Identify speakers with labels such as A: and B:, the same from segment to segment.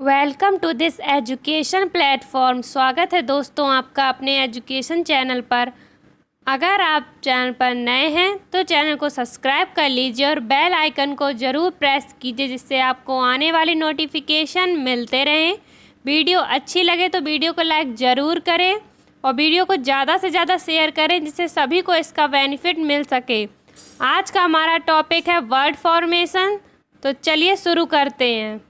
A: Welcome to this education platform. स्वागत है दोस्तों आपका अपने एजुकेशन चैनल पर। अगर आप चैनल पर नए हैं तो चैनल को सब्सक्राइब कर लीजिए और बेल आइकन को ज़रूर प्रेस कीजिए, जिससे आपको आने वाली नोटिफिकेशन मिलते रहें। वीडियो अच्छी लगे तो वीडियो को लाइक ज़रूर करें और वीडियो को ज़्यादा से ज़्यादा शेयर करें, जिससे सभी को इसका बेनिफिट मिल सके। आज का हमारा टॉपिक है वर्ड फॉर्मेशन। तो चलिए शुरू करते हैं।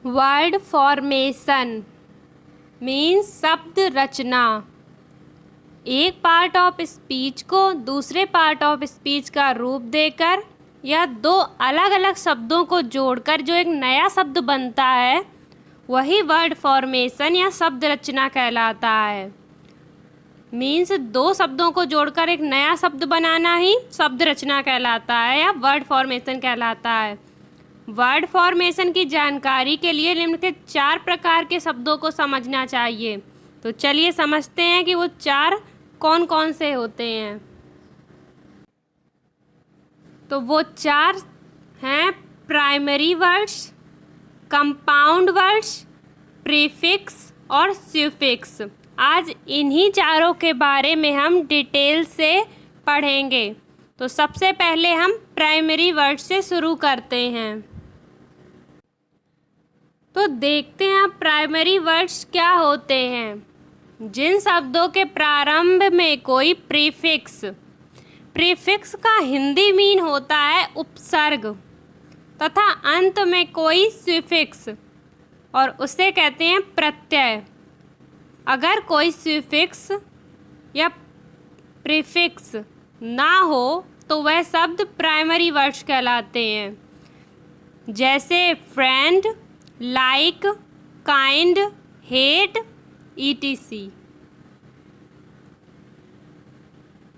A: वर्ड फॉर्मेशन मीन्स शब्द रचना। एक पार्ट ऑफ स्पीच को दूसरे पार्ट ऑफ स्पीच का रूप देकर या दो अलग अलग शब्दों को जोड़कर जो एक नया शब्द बनता है, वही वर्ड फॉर्मेशन या शब्द रचना कहलाता है। मीन्स दो शब्दों को जोड़कर एक नया शब्द बनाना ही शब्द रचना कहलाता है या वर्ड फॉर्मेशन कहलाता है। वर्ड फॉर्मेशन की जानकारी के लिए निम्नलिखित 4 प्रकार के शब्दों को समझना चाहिए। तो चलिए समझते हैं कि वो 4 कौन कौन से होते हैं। तो वो 4 हैं primary words, compound words, prefix और सफिक्स। आज इन्हीं चारों के बारे में हम डिटेल से पढ़ेंगे। तो सबसे पहले हम प्राइमरी वर्ड से शुरू करते हैं। तो देखते हैं प्राइमरी वर्ड्स क्या होते हैं। जिन शब्दों के प्रारंभ में कोई प्रीफिक्स का हिंदी मीन होता है उपसर्ग, तथा अंत में कोई सफिक्स और उसे कहते हैं प्रत्यय। अगर कोई सफिक्स या प्रीफिक्स ना हो तो वह शब्द प्राइमरी वर्ड्स कहलाते हैं। जैसे friend, like, kind, hate, etc।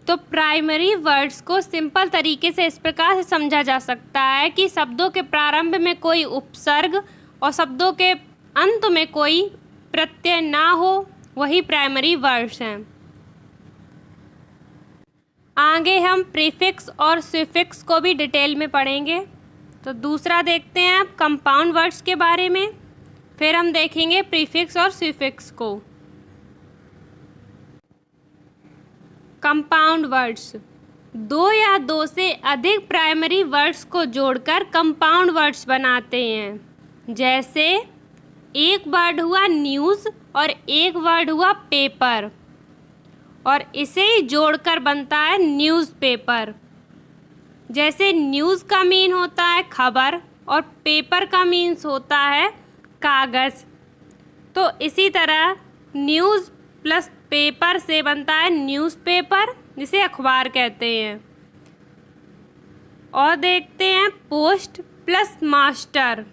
A: तो प्राइमरी वर्ड्स को सिंपल तरीके से इस प्रकार से समझा जा सकता है कि शब्दों के प्रारंभ में कोई उपसर्ग और शब्दों के अंत में कोई प्रत्यय ना हो, वही प्राइमरी वर्ड्स हैं। आगे हम प्रीफिक्स और सफिक्स को भी डिटेल में पढ़ेंगे। तो दूसरा देखते हैं आप कंपाउंड वर्ड्स के बारे में, फिर हम देखेंगे प्रीफिक्स और सफिक्स को। कंपाउंड वर्ड्स 2 या 2 से अधिक प्राइमरी वर्ड्स को जोड़कर कंपाउंड वर्ड्स बनाते हैं। जैसे एक वर्ड हुआ न्यूज़ और एक वर्ड हुआ पेपर, और इसे ही जोड़कर बनता है न्यूज़पेपर। जैसे न्यूज़ का मीन होता है खबर और पेपर का मीन्स होता है कागज़। तो इसी तरह न्यूज़ प्लस पेपर से बनता है न्यूज़पेपर, जिसे अखबार कहते हैं। और देखते हैं पोस्ट प्लस मास्टर,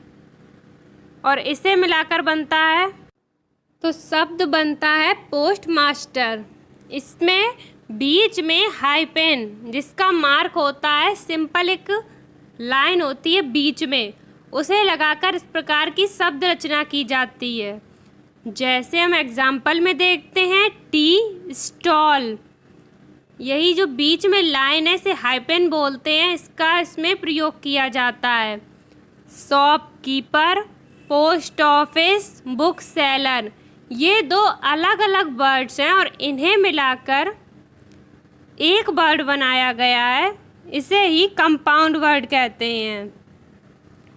A: और इसे मिलाकर बनता है तो शब्द बनता है पोस्ट मास्टर। इसमें बीच में हाइपेन, जिसका मार्क होता है सिंपल एक लाइन होती है बीच में, उसे लगाकर इस प्रकार की शब्द रचना की जाती है। जैसे हम एग्जाम्पल में देखते हैं टी स्टॉल। यही जो बीच में लाइन है इसे हाइपेन बोलते हैं, इसका इसमें प्रयोग किया जाता है। Shopkeeper, post office, book seller, ये 2 अलग अलग वर्ड्स हैं और इन्हें मिलाकर एक वर्ड बनाया गया है। इसे ही कंपाउंड वर्ड कहते हैं,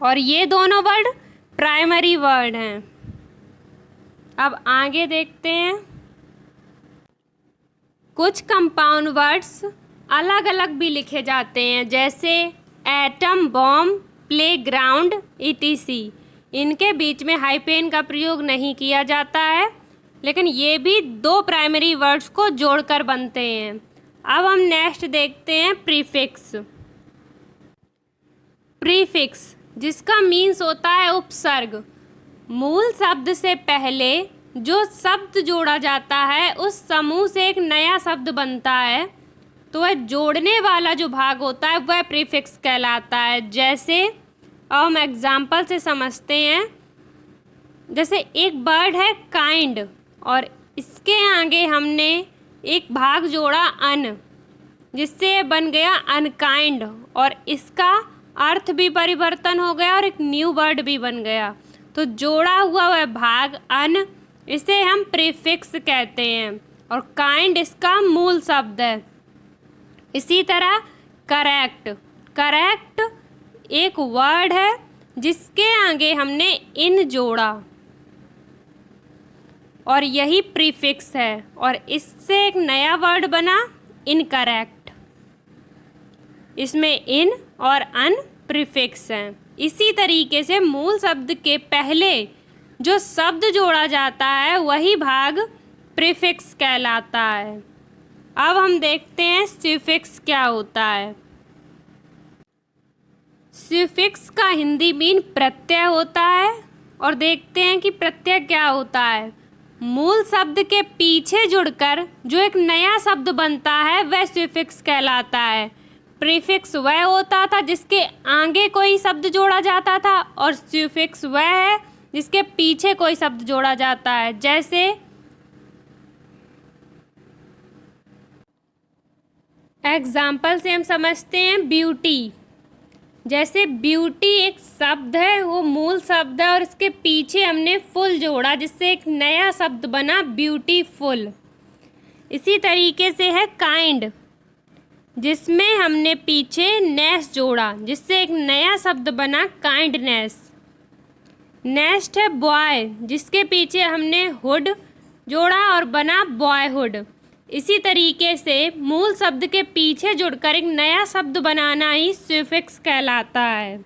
A: और ये दोनों वर्ड प्राइमरी वर्ड हैं। अब आगे देखते हैं। कुछ कंपाउंड वर्ड्स अलग अलग भी लिखे जाते हैं, जैसे एटम, बॉम्ब, प्लेग्राउंड, etc। इनके बीच में हाइपेन का प्रयोग नहीं किया जाता है, लेकिन ये भी 2 प्राइमरी वर्ड्स को जोड़कर बनते हैं। अब हम नेक्स्ट देखते हैं प्रीफिक्स, जिसका मीन्स होता है उपसर्ग। मूल शब्द से पहले जो शब्द जोड़ा जाता है उस समूह से एक नया शब्द बनता है, तो वह जोड़ने वाला जो भाग होता है वह प्रीफिक्स कहलाता है। जैसे अब हम एग्जाम्पल से समझते हैं। जैसे एक वर्ड है काइंड और इसके आगे हमने एक भाग जोड़ा अन, जिससे बन गया अनकाइंड, और इसका अर्थ भी परिवर्तन हो गया और एक न्यू वर्ड भी बन गया। तो जोड़ा हुआ वह भाग अन, इसे हम प्रीफिक्स कहते हैं और काइंड इसका मूल शब्द है। इसी तरह करेक्ट, करेक्ट एक वर्ड है जिसके आगे हमने इन जोड़ा और यही प्रीफिक्स है और इससे एक नया वर्ड बना इनकरेक्ट। इसमें इन और अन प्रीफिक्स हैं। इसी तरीके से मूल शब्द के पहले जो शब्द जोड़ा जाता है वही भाग प्रीफिक्स कहलाता है। अब हम देखते हैं सफिक्स क्या होता है। सफिक्स का हिंदी मीन प्रत्यय होता है और देखते हैं कि प्रत्यय क्या होता है। मूल शब्द के पीछे जुड़कर जो एक नया शब्द बनता है वह सफिक्स कहलाता है। प्रीफिक्स वह होता था जिसके आगे कोई शब्द जोड़ा जाता था और सफिक्स वह है जिसके पीछे कोई शब्द जोड़ा जाता है। जैसे एग्जाम्पल से हम समझते हैं ब्यूटी। जैसे ब्यूटी एक शब्द है, वो मूल शब्द है और इसके पीछे हमने फुल जोड़ा जिससे एक नया शब्द बना ब्यूटीफुल। इसी तरीके से है काइंड, जिसमें हमने पीछे नेस जोड़ा जिससे एक नया शब्द बना काइंडनेस। नेक्स्ट है बॉय, जिसके पीछे हमने हुड जोड़ा और बना बॉयहुड। इसी तरीके से मूल शब्द के पीछे जुड़कर एक नया शब्द बनाना ही सफिक्स कहलाता है।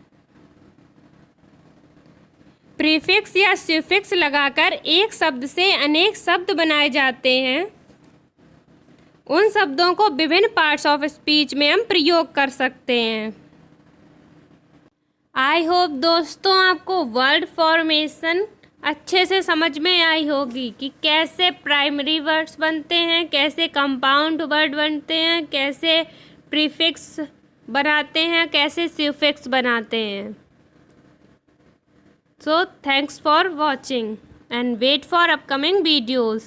A: प्रीफिक्स या सफिक्स लगाकर एक शब्द से अनेक शब्द बनाए जाते हैं। उन शब्दों को विभिन्न पार्ट्स ऑफ स्पीच में हम प्रयोग कर सकते हैं। आई होप दोस्तों आपको वर्ड फॉर्मेशन अच्छे से समझ में आई होगी कि कैसे प्राइमरी वर्ड्स बनते हैं, कैसे कंपाउंड वर्ड बनते हैं, कैसे प्रीफिक्स बनाते हैं, कैसे सफिक्स बनाते हैं। So thanks for watching and wait for upcoming videos.